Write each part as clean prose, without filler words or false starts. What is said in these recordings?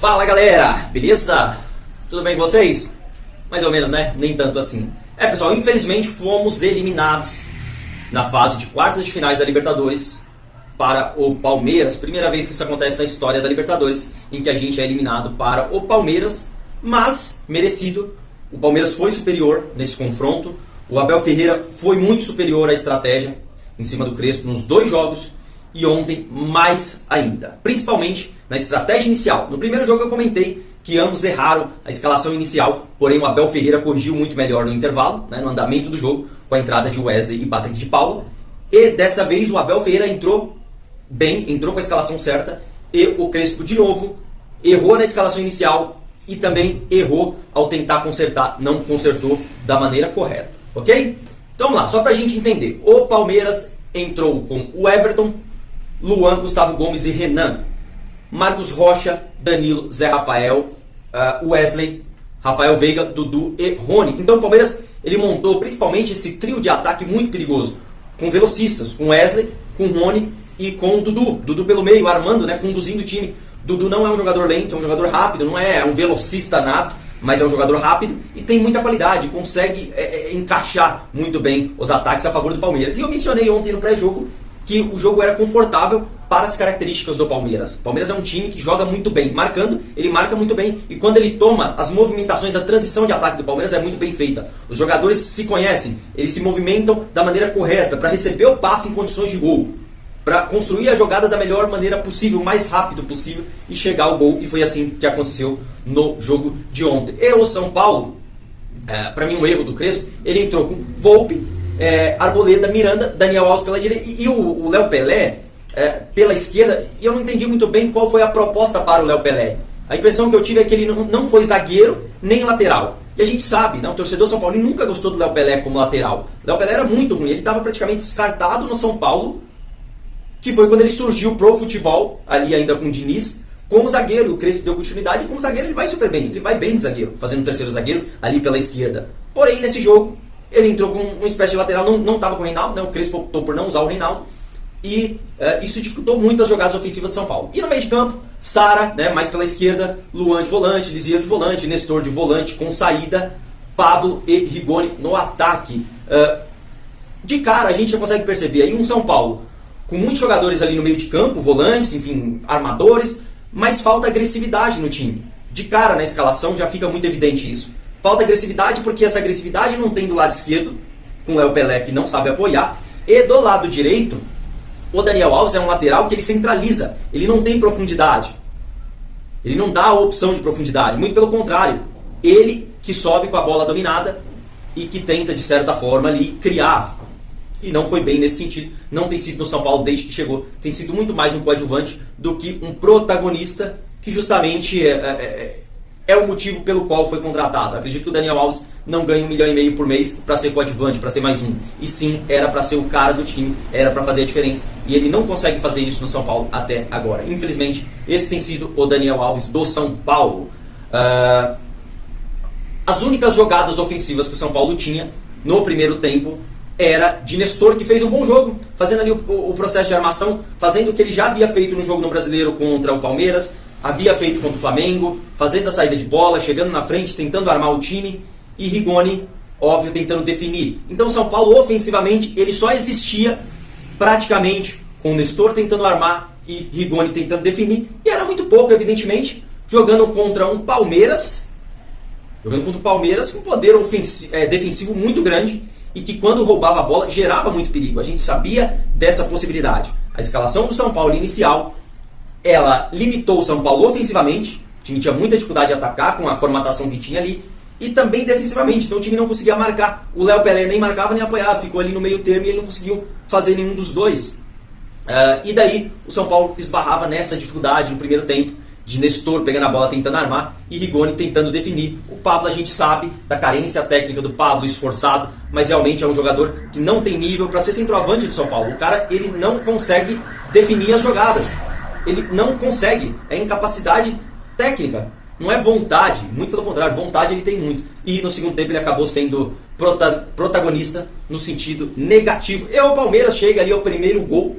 Fala galera, beleza? Tudo bem com vocês? Mais ou menos, né? Nem tanto assim. Pessoal, infelizmente fomos eliminados na fase de quartas de finais da Libertadores para o Palmeiras. Primeira vez que isso acontece na história da Libertadores, em que a gente é eliminado para o Palmeiras, mas merecido. O Palmeiras foi superior nesse confronto. O Abel Ferreira foi muito superior à estratégia em cima do Crespo nos dois jogos e ontem mais ainda, principalmente na estratégia inicial. No primeiro jogo eu comentei que ambos erraram a escalação inicial, porém o Abel Ferreira corrigiu muito melhor no intervalo, no andamento do jogo, com a entrada de Wesley e Patrick de Paula. E dessa vez o Abel Ferreira entrou bem, entrou com a escalação certa, e o Crespo de novo errou na escalação inicial e também errou ao tentar consertar, não consertou da maneira correta, ok? Então vamos lá, só pra gente entender. O Palmeiras entrou com o Everton, Luan, Gustavo Gomes e Renan, Marcos Rocha, Danilo, Zé Rafael, Wesley, Rafael Veiga, Dudu e Rony. Então o Palmeiras ele montou principalmente esse trio de ataque muito perigoso, com velocistas, com Wesley, com Rony e com o Dudu. Dudu pelo meio, armando, conduzindo o time. Dudu não é um jogador lento, é um jogador rápido, não é um velocista nato, mas é um jogador rápido e tem muita qualidade, consegue encaixar muito bem os ataques a favor do Palmeiras. E eu mencionei ontem no pré-jogo que o jogo era confortável para as características do Palmeiras. O Palmeiras é um time que joga muito bem, marcando, ele marca muito bem, e quando ele toma as movimentações, a transição de ataque do Palmeiras é muito bem feita. Os jogadores se conhecem, eles se movimentam da maneira correta para receber o passe em condições de gol, para construir a jogada da melhor maneira possível, o mais rápido possível e chegar ao gol, e foi assim que aconteceu no jogo de ontem. E o São Paulo, para mim um erro do Crespo, ele entrou com Volpi, Arboleda, Miranda, Daniel Alves pela direita e o Léo Pelé pela esquerda, e eu não entendi muito bem qual foi a proposta para o Léo Pelé. A impressão que eu tive é que ele não foi zagueiro nem lateral. E a gente sabe, o torcedor São Paulo nunca gostou do Léo Pelé como lateral. O Léo Pelé era muito ruim, ele estava praticamente descartado no São Paulo, que foi quando ele surgiu pro futebol, ali ainda com o Diniz, como zagueiro. O Crespo deu continuidade, e como zagueiro ele vai super bem, ele vai bem de zagueiro, fazendo um terceiro zagueiro ali pela esquerda. Porém, nesse jogo, ele entrou com uma espécie de lateral, não estava com o Reinaldo, o Crespo optou por não usar o Reinaldo, e isso dificultou muito as jogadas ofensivas de São Paulo. E no meio de campo, Sara, mais pela esquerda, Luan de volante, Lisieiro de volante, Nestor de volante com saída, Pablo e Rigoni no ataque. De cara, a gente já consegue perceber aí um São Paulo com muitos jogadores ali no meio de campo, volantes, enfim, armadores, mas falta agressividade no time. De cara, na escalação, já fica muito evidente isso. Falta agressividade porque essa agressividade não tem do lado esquerdo, com o Léo Pelé que não sabe apoiar, e do lado direito, o Daniel Alves é um lateral que ele centraliza, ele não tem profundidade. Ele não dá a opção de profundidade, muito pelo contrário. Ele que sobe com a bola dominada e que tenta, de certa forma, ali criar. E não foi bem nesse sentido, não tem sido no São Paulo desde que chegou, tem sido muito mais um coadjuvante do que um protagonista, que justamente é o motivo pelo qual foi contratado. Acredito que o Daniel Alves não ganha 1,5 milhão por mês para ser coadjuvante, para ser mais um. E sim, era para ser o cara do time, era para fazer a diferença. E ele não consegue fazer isso no São Paulo até agora. Infelizmente, esse tem sido o Daniel Alves do São Paulo. As únicas jogadas ofensivas que o São Paulo tinha no primeiro tempo era de Nestor, que fez um bom jogo, fazendo ali o processo de armação, fazendo o que ele já havia feito no jogo no Brasileiro contra o Palmeiras, havia feito contra o Flamengo, fazendo a saída de bola, chegando na frente, tentando armar o time, e Rigoni, óbvio, tentando definir. Então o São Paulo, ofensivamente, ele só existia praticamente com o Nestor tentando armar e Rigoni tentando definir, e era muito pouco, evidentemente, jogando contra um Palmeiras, com poder defensivo muito grande, e que quando roubava a bola gerava muito perigo. A gente sabia dessa possibilidade. A escalação do São Paulo inicial, ela limitou o São Paulo ofensivamente, o time tinha muita dificuldade de atacar com a formatação que tinha ali, e também defensivamente, então o time não conseguia marcar. O Léo Pelé nem marcava nem apoiava, ficou ali no meio termo e ele não conseguiu fazer nenhum dos dois. E daí o São Paulo esbarrava nessa dificuldade no primeiro tempo, de Nestor pegando a bola tentando armar e Rigoni tentando definir. O Pablo, a gente sabe da carência técnica do Pablo, esforçado, mas realmente é um jogador que não tem nível para ser centroavante do São Paulo. O cara, ele não consegue definir as jogadas, ele não consegue, é incapacidade técnica, não é vontade, muito pelo contrário, vontade ele tem muito, e no segundo tempo ele acabou sendo protagonista no sentido negativo. E o Palmeiras chega ali ao primeiro gol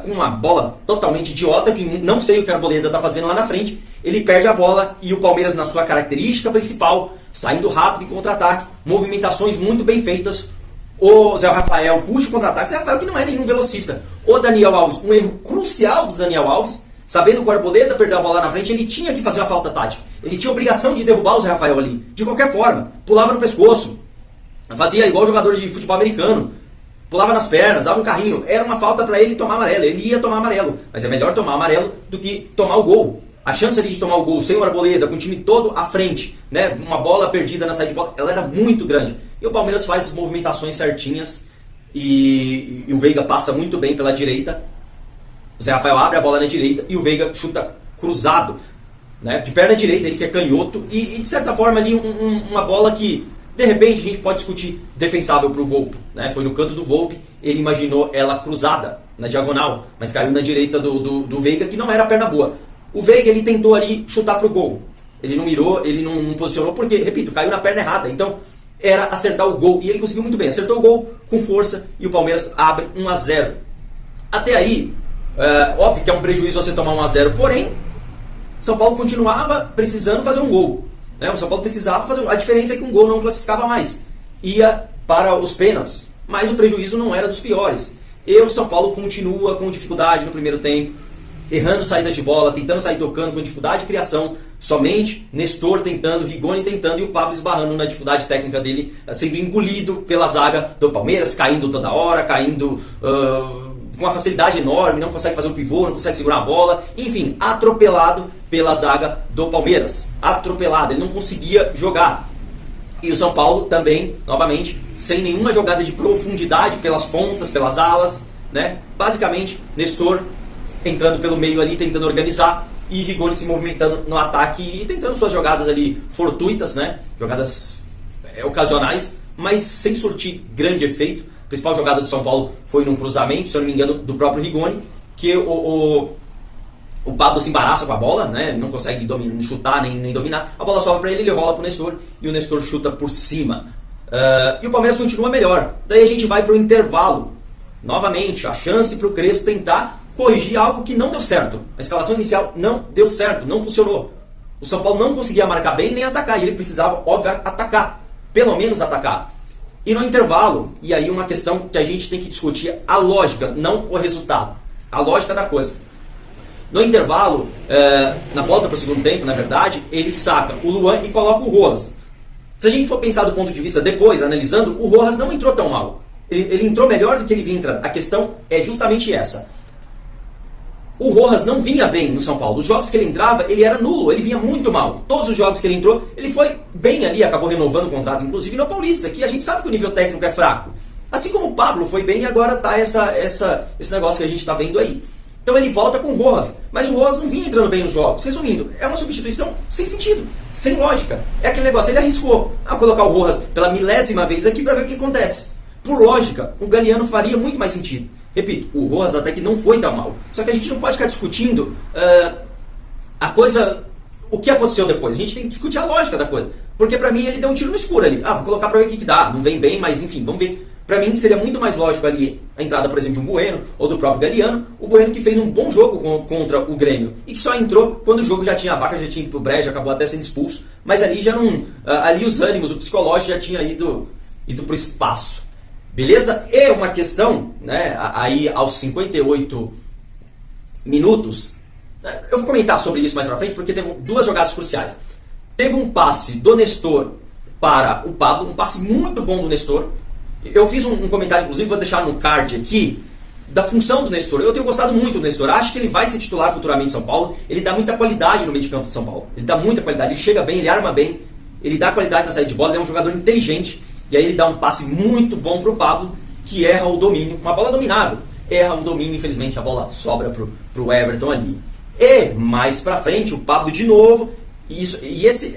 com uma bola totalmente idiota, que não sei o que a Arboleda está fazendo lá na frente. Ele perde a bola e o Palmeiras, na sua característica principal, saindo rápido em contra-ataque, movimentações muito bem feitas. O Zé Rafael puxa o contra-ataque. O Zé Rafael que não é nenhum velocista. O Daniel Alves, um erro crucial do Daniel Alves, sabendo que o Arboleda perdeu a bola na frente, ele tinha que fazer uma falta tática. Ele tinha a obrigação de derrubar o Zé Rafael ali, de qualquer forma. Pulava no pescoço, fazia igual jogador de futebol americano, pulava nas pernas, dava um carrinho. Era uma falta para ele tomar amarelo. Ele ia tomar amarelo, mas é melhor tomar amarelo do que tomar o gol. A chance ali de tomar o gol sem o Arboleda, com o time todo à frente, né, uma bola perdida na saída de bola, ela era muito grande. E o Palmeiras faz as movimentações certinhas e o Veiga passa muito bem pela direita. O Zé Rafael abre a bola na direita e o Veiga chuta cruzado, né, de perna direita, ele que é canhoto. E de certa forma ali uma bola que de repente a gente pode discutir defensável para o Volpi, né? Foi no canto do Volpi, ele imaginou ela cruzada na diagonal, mas caiu na direita do Veiga, que não era a perna boa. O Veiga, ele tentou ali chutar pro gol. Ele não mirou, ele não posicionou, porque, repito, caiu na perna errada. Então, era acertar o gol. E ele conseguiu muito bem. Acertou o gol com força e o Palmeiras abre 1-0. Até aí, óbvio que é um prejuízo você tomar 1-0. Porém, São Paulo continuava precisando fazer um gol, né? O São Paulo precisava fazer um gol. A diferença é que um gol não classificava mais. Ia para os pênaltis. Mas o prejuízo não era dos piores. E o São Paulo continua com dificuldade no primeiro tempo, errando saídas de bola, tentando sair tocando, com dificuldade de criação, somente Nestor tentando, Rigoni tentando e o Pablo esbarrando na dificuldade técnica dele, sendo engolido pela zaga do Palmeiras, caindo toda hora, caindo com uma facilidade enorme, não consegue fazer um pivô, não consegue segurar a bola, enfim, atropelado pela zaga do Palmeiras, atropelado, ele não conseguia jogar. E o São Paulo também, novamente, sem nenhuma jogada de profundidade pelas pontas, pelas alas, né? Basicamente, Nestor entrando pelo meio ali, tentando organizar, e Rigoni se movimentando no ataque e tentando suas jogadas ali fortuitas, né? Jogadas ocasionais, mas sem surtir grande efeito. A principal jogada do São Paulo foi num cruzamento, se eu não me engano, do próprio Rigoni, que o Pablo se embaraça com a bola, né? Não consegue chutar nem dominar. A bola sobra para ele rola para o Nestor e o Nestor chuta por cima. E o Palmeiras continua melhor. Daí a gente vai para o intervalo. Novamente, a chance para o Crespo tentar corrigir algo que não deu certo. A escalação inicial não deu certo, não funcionou. O São Paulo não conseguia marcar bem nem atacar, e ele precisava, óbvio, atacar. Pelo menos atacar. E no intervalo, e aí uma questão que a gente tem que discutir, a lógica, não o resultado. A lógica da coisa. No intervalo, na volta para o segundo tempo, na verdade, ele saca o Luan e coloca o Rojas. Se a gente for pensar do ponto de vista depois, analisando, o Rojas não entrou tão mal. Ele entrou melhor do que ele vinha entrando. A questão é justamente essa. O Rojas não vinha bem no São Paulo. Os jogos que ele entrava, ele era nulo, ele vinha muito mal. Todos os jogos que ele entrou, ele foi bem ali, acabou renovando o contrato, inclusive no Paulista, que a gente sabe que o nível técnico é fraco. Assim como o Pablo foi bem e agora tá esse negócio que a gente está vendo aí. Então ele volta com o Rojas, mas o Rojas não vinha entrando bem nos jogos. Resumindo, é uma substituição sem sentido, sem lógica. É aquele negócio, ele arriscou a colocar o Rojas pela milésima vez aqui para ver o que acontece. Por lógica, o Galeano faria muito mais sentido. Repito, o Rojas até que não foi tão mal. Só que a gente não pode ficar discutindo a coisa, o que aconteceu depois. A gente tem que discutir a lógica da coisa. Porque pra mim ele deu um tiro no escuro ali. Vou colocar pra ver o que dá. Não vem bem, mas enfim, vamos ver. Pra mim seria muito mais lógico ali a entrada, por exemplo, de um Bueno ou do próprio Galeano. O Bueno que fez um bom jogo contra o Grêmio e que só entrou quando o jogo já tinha a vaca, já tinha ido pro brejo, acabou até sendo expulso. Mas ali já não. Ali os ânimos, o psicológico já tinha ido pro espaço. Beleza? E uma questão, né, aí aos 58 minutos, eu vou comentar sobre isso mais pra frente, porque teve duas jogadas cruciais. Teve um passe do Nestor para o Pablo, um passe muito bom do Nestor. Eu fiz um comentário, inclusive, vou deixar no card aqui, da função do Nestor. Eu tenho gostado muito do Nestor, acho que ele vai ser titular futuramente em São Paulo. Ele dá muita qualidade no meio de campo de São Paulo. Ele dá muita qualidade, ele chega bem, ele arma bem, ele dá qualidade na saída de bola, ele é um jogador inteligente. E aí ele dá um passe muito bom pro Pablo, que erra o domínio, uma bola dominável. Erra o domínio, infelizmente a bola sobra pro Everton ali. E mais pra frente, o Pablo de novo,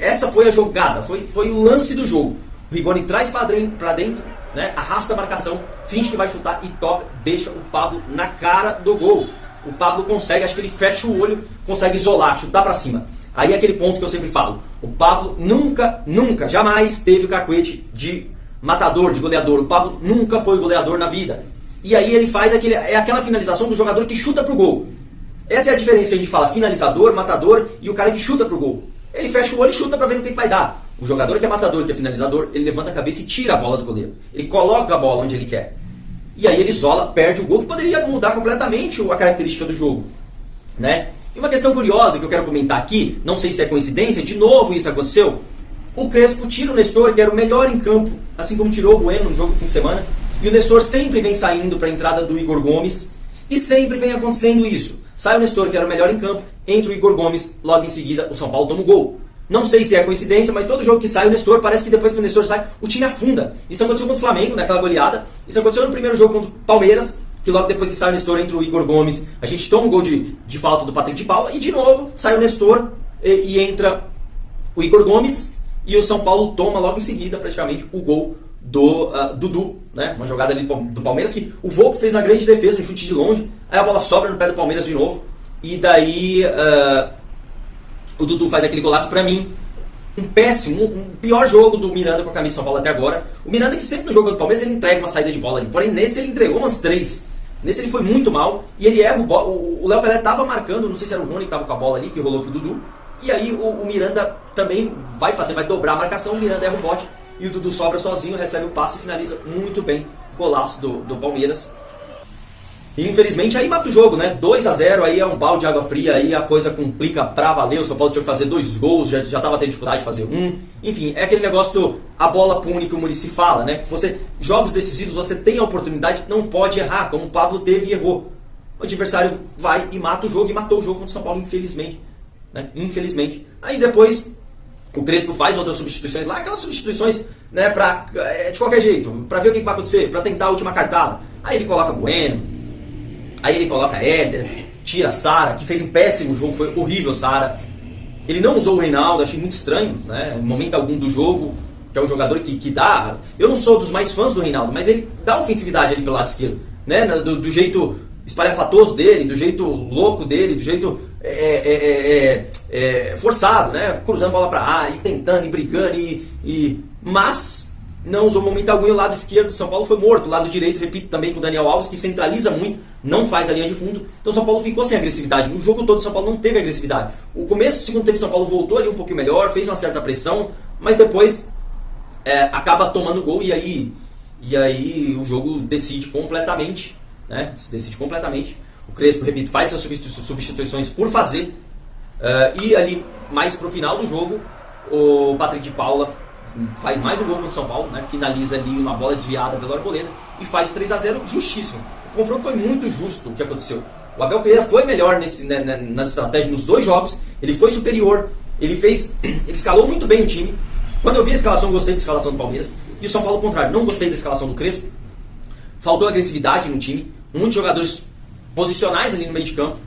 essa foi a jogada, foi o lance do jogo. O Rigoni traz pra dentro, né, arrasta a marcação, finge que vai chutar e toca, deixa o Pablo na cara do gol. O Pablo consegue, acho que ele fecha o olho, consegue isolar, chutar pra cima. Aí é aquele ponto que eu sempre falo. O Pablo nunca, jamais teve o cacuete de matador, de goleador. O Pablo nunca foi goleador na vida. e aí ele faz aquela finalização do jogador que chuta pro gol. Essa é a diferença que a gente fala, finalizador, matador e o cara que chuta pro gol. Ele fecha o olho e chuta para ver no que vai dar. O jogador que é matador, que é finalizador, ele levanta a cabeça e tira a bola do goleiro. Ele coloca a bola onde ele quer. E aí ele isola, perde o gol, que poderia mudar completamente a característica do jogo, né? E uma questão curiosa que eu quero comentar aqui, não sei se é coincidência, de novo isso aconteceu. O Crespo tira o Nestor, que era o melhor em campo, assim como tirou o Bueno no jogo do fim de semana, e o Nestor sempre vem saindo para a entrada do Igor Gomes, e sempre vem acontecendo isso. Sai o Nestor, que era o melhor em campo, entra o Igor Gomes, logo em seguida o São Paulo toma o gol. Não sei se é coincidência, mas todo jogo que sai o Nestor, parece que depois que o Nestor sai, o time afunda. Isso aconteceu contra o Flamengo, naquela goleada. Isso aconteceu no primeiro jogo contra o Palmeiras, que logo depois que sai o Nestor, entra o Igor Gomes. A gente toma um gol de falta do Patrick de Paula, e de novo sai o Nestor e entra o Igor Gomes, e o São Paulo toma logo em seguida, praticamente, o gol do Dudu, né? Uma jogada ali do Palmeiras, que o Volpe fez uma grande defesa, um chute de longe, aí a bola sobra no pé do Palmeiras de novo, e daí o Dudu faz aquele golaço. Pra mim, um péssimo, um pior jogo do Miranda com a camisa de São Paulo até agora. O Miranda, que sempre no jogo do Palmeiras ele entrega uma saída de bola ali, porém nesse ele entregou umas 3. Nesse ele foi muito mal, e ele erra o Léo Pelé tava marcando, não sei se era o Rony que tava com a bola ali, que rolou pro Dudu, e aí o Miranda também vai dobrar a marcação, o Miranda erra o bote, e o Dudu sobra sozinho, recebe o passe e finaliza muito bem o golaço do Palmeiras. E infelizmente aí mata o jogo, né? 2-0, aí é um balde de água fria, aí a coisa complica pra valer. O São Paulo tinha que fazer 2 gols, já tava tendo dificuldade de fazer 1. Enfim, é aquele negócio a bola pune que o Muricy fala, né? Jogos decisivos você tem a oportunidade, não pode errar, como o Pablo teve e errou. O adversário vai e mata o jogo, e matou o jogo contra o São Paulo, infelizmente. Né? Infelizmente. Aí depois o Crespo faz outras substituições lá, aquelas substituições, né, de qualquer jeito, pra ver o que vai acontecer, pra tentar a última cartada. Aí ele coloca Bueno, aí ele coloca Éder, tira Sara, que fez um péssimo jogo, foi horrível Sara. Ele não usou o Reinaldo, achei muito estranho, né, em momento algum do jogo, que é um jogador que dá... Eu não sou dos mais fãs do Reinaldo, mas ele dá ofensividade ali pelo lado esquerdo, né, do jeito espalhafatoso dele, do jeito louco dele, do jeito forçado, né, cruzando a bola pra área, e tentando, e brigando, mas não usou momento algum, e o lado esquerdo do São Paulo foi morto. O lado direito, repito, também com o Daniel Alves, que centraliza muito, não faz a linha de fundo. Então o São Paulo ficou sem agressividade. No jogo todo o São Paulo não teve agressividade. O começo do segundo tempo o São Paulo voltou ali um pouquinho melhor, fez uma certa pressão, mas depois acaba tomando gol, e aí o jogo decide completamente, né? Se decide completamente. O Crespo, repito, faz essas substituições por fazer, e ali mais pro final do jogo o Patrick de Paula faz mais um gol contra o São Paulo, né? Finaliza ali uma bola desviada pelo Arboleda e faz o 3-0 justíssimo. O confronto foi muito justo o que aconteceu. O Abel Ferreira foi melhor na estratégia nos 2 jogos, ele foi superior, ele escalou muito bem o time. Quando eu vi a escalação, eu gostei da escalação do Palmeiras, e o São Paulo ao contrário, não gostei da escalação do Crespo. Faltou agressividade no time, muitos jogadores posicionais ali no meio de campo.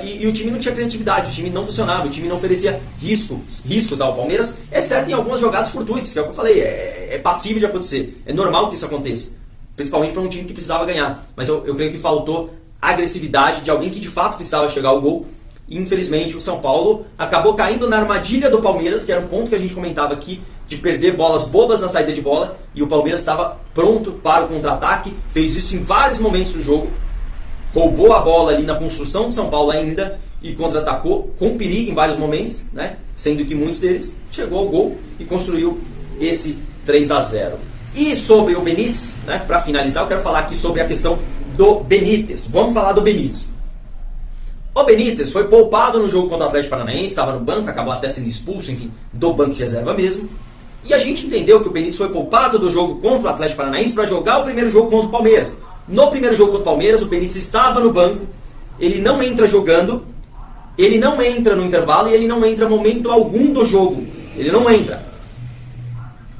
E o time não tinha criatividade, o time não funcionava, o time não oferecia riscos ao Palmeiras, exceto em algumas jogadas fortuitas, que é o que eu falei, é passível de acontecer, é normal que isso aconteça, principalmente para um time que precisava ganhar, mas eu creio que faltou agressividade de alguém que de fato precisava chegar ao gol, e infelizmente o São Paulo acabou caindo na armadilha do Palmeiras, que era um ponto que a gente comentava aqui, de perder bolas bobas na saída de bola, e o Palmeiras estava pronto para o contra-ataque, fez isso em vários momentos do jogo, roubou a bola ali na construção de São Paulo ainda e contra-atacou com perigo em vários momentos, né? Sendo que muitos deles chegou ao gol e construiu esse 3-0. E sobre o Benítez, né, para finalizar, eu quero falar aqui sobre a questão do Benítez. Vamos falar do Benítez. O Benítez foi poupado no jogo contra o Atlético Paranaense, estava no banco, acabou até sendo expulso, enfim, do banco de reserva mesmo. E a gente entendeu que o Benítez foi poupado do jogo contra o Atlético Paranaense para jogar o primeiro jogo contra o Palmeiras. No primeiro jogo contra o Palmeiras, o Benítez estava no banco, ele não entra jogando, ele não entra no intervalo e ele não entra momento algum do jogo. Ele não entra.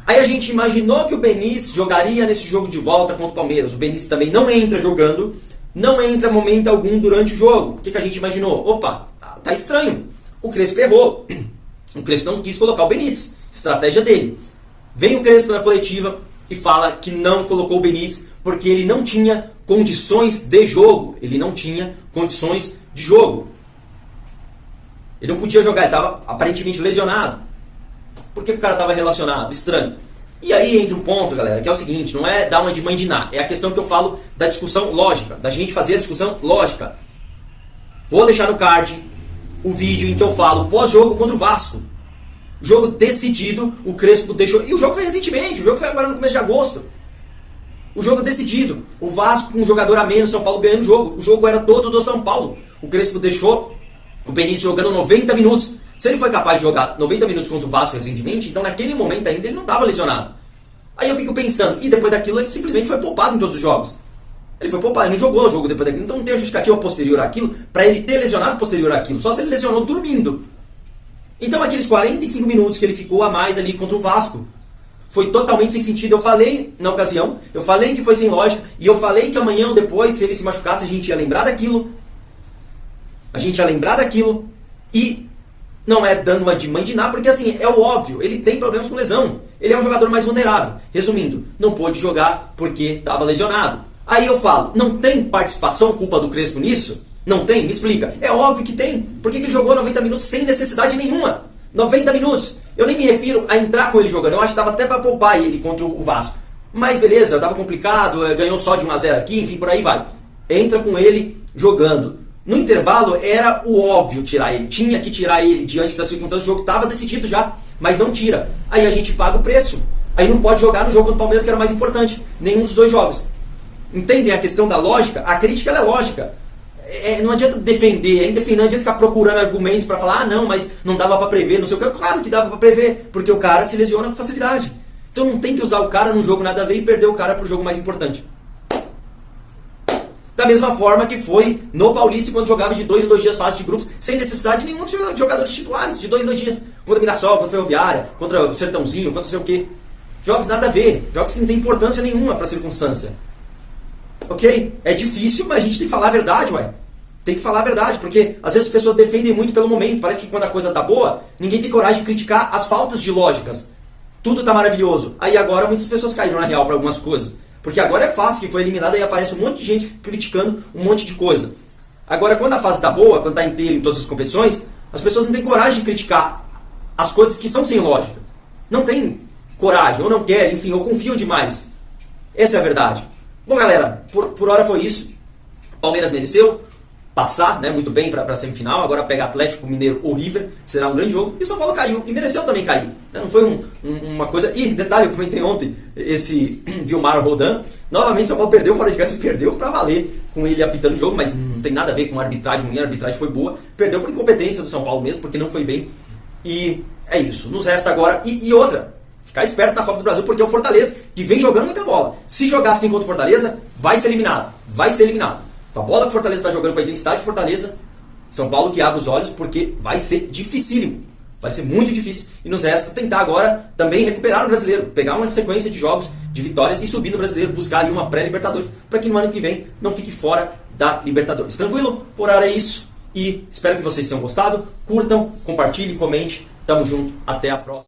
Aí a gente imaginou que o Benítez jogaria nesse jogo de volta contra o Palmeiras. O Benítez também não entra jogando, não entra momento algum durante o jogo. O que a gente imaginou? Opa, tá estranho. O Crespo errou. O Crespo não quis colocar o Benítez. Estratégia dele. Vem o Crespo na coletiva e fala que não colocou o Benítez porque ele não tinha condições de jogo. Ele não tinha condições de jogo. Ele não podia jogar, ele estava aparentemente lesionado. Por que o cara estava relacionado? Estranho. E aí entra um ponto, galera, que é o seguinte, não é dar uma de mandinar, é a questão que eu falo da discussão lógica, da gente fazer a discussão lógica. Vou deixar no card o vídeo em que eu falo pós-jogo contra o Vasco. Jogo decidido, o Crespo deixou... E o jogo foi recentemente, o jogo foi agora no começo de agosto. O jogo decidido. O Vasco com um jogador a menos, São Paulo ganhando o jogo. O jogo era todo do São Paulo. O Crespo deixou o Benítez jogando 90 minutos. Se ele foi capaz de jogar 90 minutos contra o Vasco recentemente, então naquele momento ainda ele não estava lesionado. Aí eu fico pensando, e depois daquilo ele simplesmente foi poupado em todos os jogos. Ele foi poupado, ele não jogou o jogo depois daquilo, então não tem a justificativa posterior àquilo para ele ter lesionado posterior àquilo, só se ele lesionou dormindo. Então aqueles 45 minutos que ele ficou a mais ali contra o Vasco foi totalmente sem sentido. Eu falei na ocasião, eu falei que foi sem lógica, e eu falei que amanhã ou depois, se ele se machucasse, a gente ia lembrar daquilo. A gente ia lembrar daquilo, e não é dando uma de mandinar, porque assim, é o óbvio, ele tem problemas com lesão. Ele é um jogador mais vulnerável. Resumindo, não pôde jogar porque estava lesionado. Aí eu falo, não tem participação, culpa do Crespo nisso? Não tem? Me explica. É óbvio que tem. Por que ele jogou 90 minutos sem necessidade nenhuma? 90 minutos. Eu nem me refiro a entrar com ele jogando. Eu acho que dava até para poupar ele contra o Vasco. Mas beleza, estava complicado, ganhou só de 1-0 aqui, enfim, por aí vai. Entra com ele jogando. No intervalo era o óbvio tirar ele. Tinha que tirar ele diante das circunstâncias. O jogo estava decidido já, mas não tira. Aí a gente paga o preço. Aí não pode jogar no jogo do Palmeiras, que era o mais importante. Nenhum dos dois jogos. Entendem a questão da lógica? A crítica ela é lógica. Não adianta defender, não adianta ficar procurando argumentos para falar, não, mas não dava para prever, não sei o que. Claro que dava para prever, porque o cara se lesiona com facilidade. Então não tem que usar o cara num jogo nada a ver e perder o cara pro jogo mais importante. Da mesma forma que foi no Paulista, quando jogava de 2 em 2 dias fase de grupos, sem necessidade de nenhum dos jogadores titulares, de 2 em 2 dias. Contra o Mirassol, contra o Ferroviária, contra o Sertãozinho, contra não sei o que. Jogos nada a ver, jogos que não tem importância nenhuma para a circunstância. Ok? É difícil, mas a gente tem que falar a verdade, ué. Tem que falar a verdade, porque às vezes as pessoas defendem muito pelo momento. Parece que quando a coisa tá boa, ninguém tem coragem de criticar as faltas de lógicas. Tudo tá maravilhoso. Aí agora muitas pessoas caíram na real para algumas coisas. Porque agora é fácil, que foi eliminado e aparece um monte de gente criticando um monte de coisa. Agora, quando a fase tá boa, quando tá inteira em todas as competições, as pessoas não têm coragem de criticar as coisas que são sem lógica. Não tem coragem, ou não querem, enfim, ou confiam demais. Essa é a verdade. Bom, galera, por hora foi isso. Palmeiras mereceu passar, né, muito bem para a semifinal. Agora pega Atlético Mineiro ou River, será um grande jogo. E o São Paulo caiu, e mereceu também cair. Não foi uma coisa... E detalhe, eu comentei ontem, esse Vilmar Rodan. Novamente o São Paulo perdeu fora de casa, e perdeu para valer com ele apitando o jogo, mas não tem nada a ver com a arbitragem ruim, a arbitragem foi boa. Perdeu por incompetência do São Paulo mesmo, porque não foi bem. E é isso. Nos resta agora... E outra... Ficar esperto na Copa do Brasil, porque é o Fortaleza que vem jogando muita bola. Se jogar assim contra o Fortaleza, vai ser eliminado. Vai ser eliminado. Com a bola que o Fortaleza está jogando, com a intensidade de Fortaleza, São Paulo que abre os olhos, porque vai ser dificílimo. Vai ser muito difícil. E nos resta tentar agora também recuperar o brasileiro. Pegar uma sequência de jogos, de vitórias e subir no brasileiro. Buscar ali uma pré-Libertadores, para que no ano que vem não fique fora da Libertadores. Tranquilo? Por hora é isso. E espero que vocês tenham gostado. Curtam, compartilhem, comentem. Tamo junto. Até a próxima.